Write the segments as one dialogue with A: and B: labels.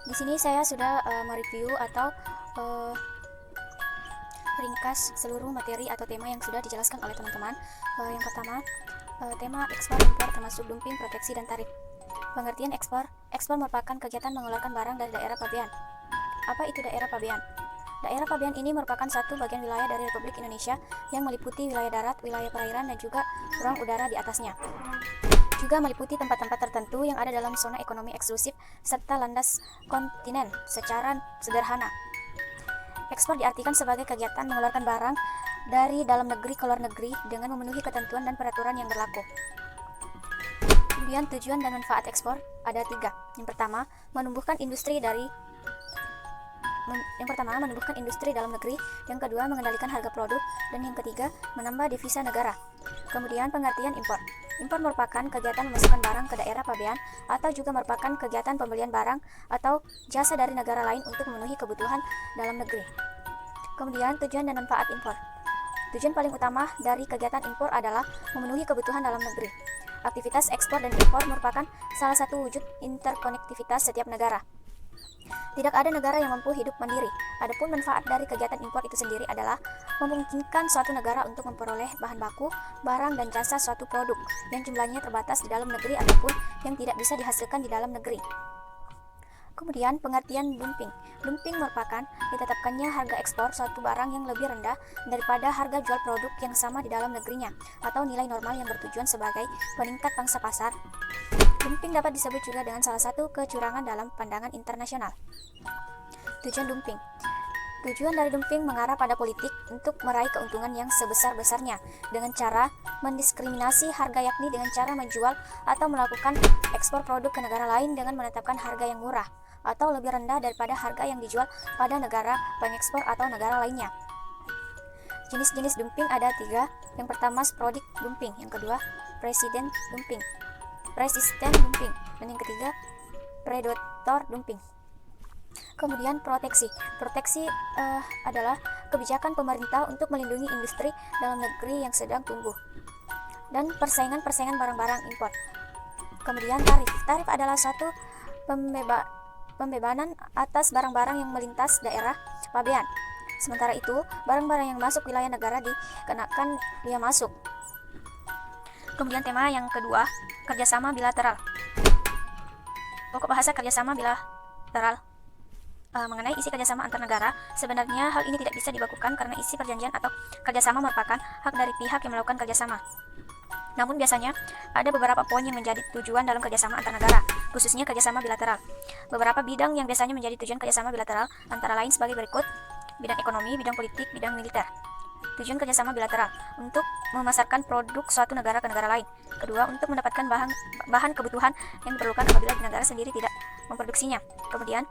A: Di sini saya sudah mereview atau ringkas seluruh materi atau tema yang sudah dijelaskan oleh teman-teman. Yang pertama, tema ekspor impor termasuk dumping, proteksi, dan tarif. Pengertian ekspor. Ekspor merupakan kegiatan mengeluarkan barang dari daerah pabean. Apa itu daerah pabean? Daerah pabean ini merupakan satu bagian wilayah dari Republik Indonesia yang meliputi wilayah darat, wilayah perairan, dan juga ruang udara di atasnya. Juga meliputi tempat-tempat tertentu yang ada dalam zona ekonomi eksklusif serta landas kontinen secara sederhana. Ekspor diartikan sebagai kegiatan mengeluarkan barang dari dalam negeri ke luar negeri dengan memenuhi ketentuan dan peraturan yang berlaku. Kemudian tujuan dan manfaat ekspor ada 3. Yang pertama, menumbuhkan industri dalam negeri, yang kedua mengendalikan harga produk, dan yang ketiga menambah devisa negara. Kemudian pengertian impor. Impor merupakan kegiatan memasukkan barang ke daerah pabean atau juga merupakan kegiatan pembelian barang atau jasa dari negara lain untuk memenuhi kebutuhan dalam negeri. Kemudian tujuan dan manfaat impor. Tujuan paling utama dari kegiatan impor adalah memenuhi kebutuhan dalam negeri. Aktivitas ekspor dan impor merupakan salah satu wujud interkonektivitas setiap negara. Tidak ada negara yang mampu hidup mandiri. Adapun manfaat dari kegiatan impor itu sendiri adalah memungkinkan suatu negara untuk memperoleh bahan baku, barang, dan jasa suatu produk yang jumlahnya terbatas di dalam negeri ataupun yang tidak bisa dihasilkan di dalam negeri. Kemudian pengertian dumping. Dumping merupakan ditetapkannya harga ekspor suatu barang yang lebih rendah daripada harga jual produk yang sama di dalam negerinya atau nilai normal yang bertujuan sebagai peningkat pangsa pasar. Dumping dapat disebut juga dengan salah satu kecurangan dalam pandangan internasional. Tujuan dumping. Tujuan dari dumping mengarah pada politik untuk meraih keuntungan yang sebesar-besarnya dengan cara mendiskriminasi harga, yakni dengan cara menjual atau melakukan ekspor produk ke negara lain dengan menetapkan harga yang murah atau lebih rendah daripada harga yang dijual pada negara pengekspor atau negara lainnya. Jenis-jenis dumping ada 3. Yang pertama, sporadicdumping. Yang kedua, persistent dumping. Dan yang ketiga, predator dumping. Kemudian proteksi. Proteksi adalah kebijakan pemerintah untuk melindungi industri dalam negeri yang sedang tumbuh dan persaingan barang-barang impor. Kemudian tarif. Tarif adalah suatu pembebanan atas barang-barang yang melintas daerah pabean. Sementara itu, barang-barang yang masuk wilayah negara dikenakan bea masuk. Kemudian tema yang kedua, kerjasama bilateral. Pokok bahasa kerjasama bilateral. Mengenai isi kerjasama antar negara, sebenarnya hal ini tidak bisa dibakukan karena isi perjanjian atau kerjasama merupakan hak dari pihak yang melakukan kerjasama. Namun biasanya ada beberapa poin yang menjadi tujuan dalam kerjasama antar negara, khususnya kerjasama bilateral. Beberapa bidang yang biasanya menjadi tujuan kerjasama bilateral antara lain sebagai berikut: bidang ekonomi, bidang politik, bidang militer. Tujuan kerjasama bilateral untuk memasarkan produk suatu negara ke negara lain. Kedua, untuk mendapatkan bahan kebutuhan yang diperlukan apabila negara sendiri tidak memproduksinya. Kemudian,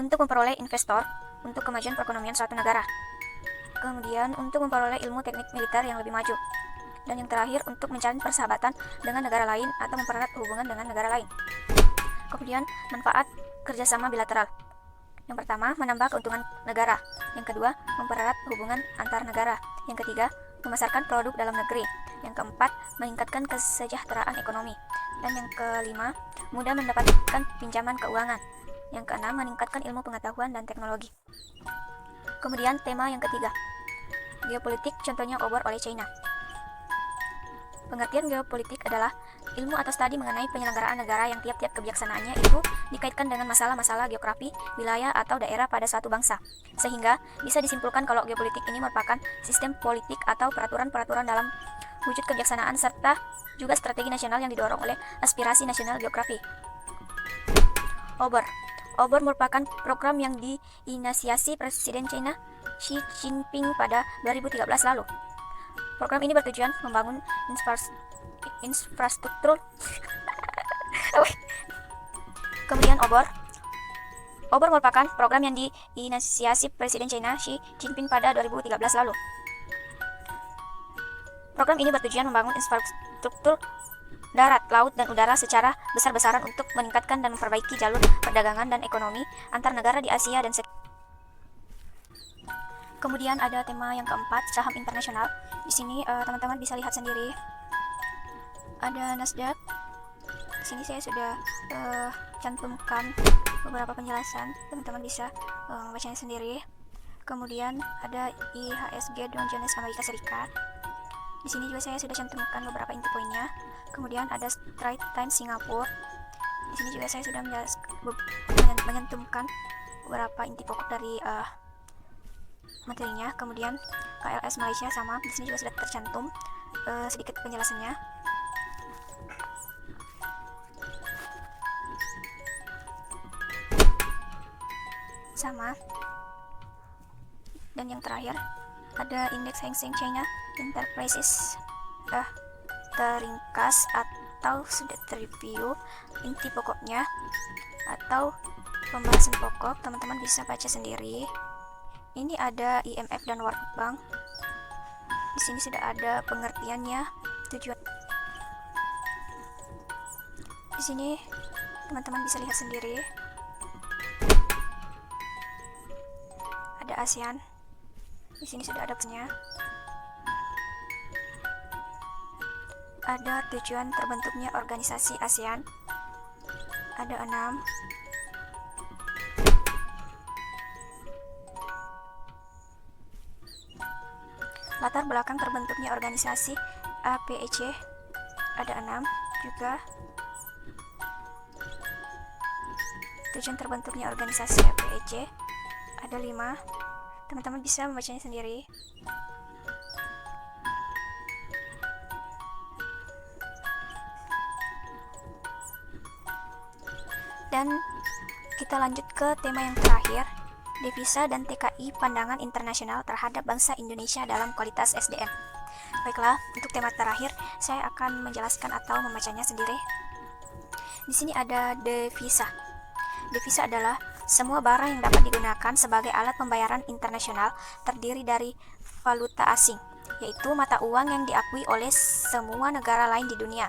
A: untuk memperoleh investor untuk kemajuan perekonomian suatu negara. Kemudian, untuk memperoleh ilmu teknik militer yang lebih maju. Dan yang terakhir, untuk mencari persahabatan dengan negara lain atau mempererat hubungan dengan negara lain. Kemudian, manfaat kerjasama bilateral. Yang pertama, menambah keuntungan negara. Yang kedua, mempererat hubungan antar negara. Yang ketiga, memasarkan produk dalam negeri. Yang keempat, meningkatkan kesejahteraan ekonomi. Dan yang kelima, mudah mendapatkan pinjaman keuangan. Yang keenam, meningkatkan ilmu pengetahuan dan teknologi. Kemudian tema yang ketiga, geopolitik, contohnya obor oleh China. Pengertian geopolitik adalah ilmu atau studi mengenai penyelenggaraan negara yang tiap-tiap kebijaksanaannya itu dikaitkan dengan masalah-masalah geografi, wilayah, atau daerah pada suatu bangsa. Sehingga bisa disimpulkan kalau geopolitik ini merupakan sistem politik atau peraturan-peraturan dalam wujud kebijaksanaan serta juga strategi nasional yang didorong oleh aspirasi nasional geografi. Obor merupakan program yang diinisiasi Presiden China Xi Jinping pada 2013 lalu. Program ini bertujuan membangun infrastruktur. Kemudian obor merupakan program yang diinisiasi Presiden China Xi Jinping pada 2013 lalu. Program ini bertujuan membangun infrastruktur darat, laut, dan udara secara besar-besaran untuk meningkatkan dan memperbaiki jalur perdagangan dan ekonomi antar negara di Asia dan Kemudian ada tema yang keempat, saham internasional. Di sini teman-teman bisa lihat sendiri. Ada Nasdaq. Di sini saya sudah cantumkan beberapa penjelasan, teman-teman bisa membacanya sendiri. Kemudian ada IHSG Dow Jones Amerika Serikat. Di sini juga saya sudah cantumkan beberapa inti poinnya. Kemudian ada Straits Times Singapura. Di sini juga saya sudah menyantumkan beberapa inti pokok dari materinya. Kemudian KLS Malaysia sama, di sini juga sudah tercantum sedikit penjelasannya. Sama. Dan yang terakhir ada indeks Hang Seng China Enterprises teringkas atau sudah terreview inti pokoknya atau pembahasan pokok, teman-teman bisa baca sendiri. Ini ada IMF dan World Bank. Di sini sudah ada pengertiannya, tujuan. Di sini teman-teman bisa lihat sendiri. Ada ASEAN. Di sini sudah ada punya. Ada tujuan terbentuknya organisasi ASEAN. Ada 6. Latar belakang terbentuknya organisasi APEC. Ada 6 juga. Tujuan terbentuknya organisasi APEC. Ada 5. Teman-teman bisa membacanya sendiri. Dan kita lanjut ke tema yang terakhir, devisa dan TKI pandangan internasional terhadap bangsa Indonesia dalam kualitas SDM. Baiklah, untuk tema terakhir saya akan menjelaskan atau membacanya sendiri. Di sini ada devisa. Devisa adalah semua barang yang dapat digunakan sebagai alat pembayaran internasional terdiri dari valuta asing, yaitu mata uang yang diakui oleh semua negara lain di dunia.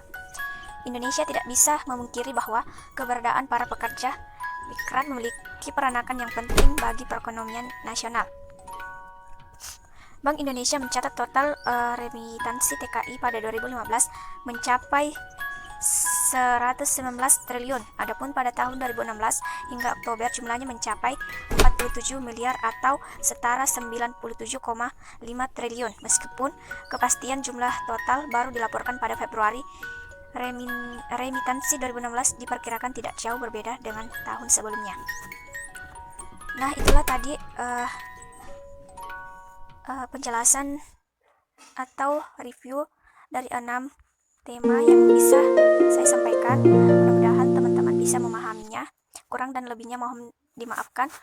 A: Indonesia tidak bisa memungkiri bahwa keberadaan para pekerja migran memiliki peranan yang penting bagi perekonomian nasional. Bank Indonesia mencatat total remitansi TKI pada 2015 mencapai 119 triliun. Adapun pada tahun 2016 hingga Oktober jumlahnya mencapai 47 miliar atau setara 97,5 triliun. Meskipun kepastian jumlah total baru dilaporkan pada Februari, remitansi 2016 diperkirakan tidak jauh berbeda dengan tahun sebelumnya. Nah, itulah tadi penjelasan atau review dari 6 tema yang bisa saya sampaikan. Mudah-mudahan teman-teman bisa memahaminya. Kurang dan lebihnya mohon dimaafkan.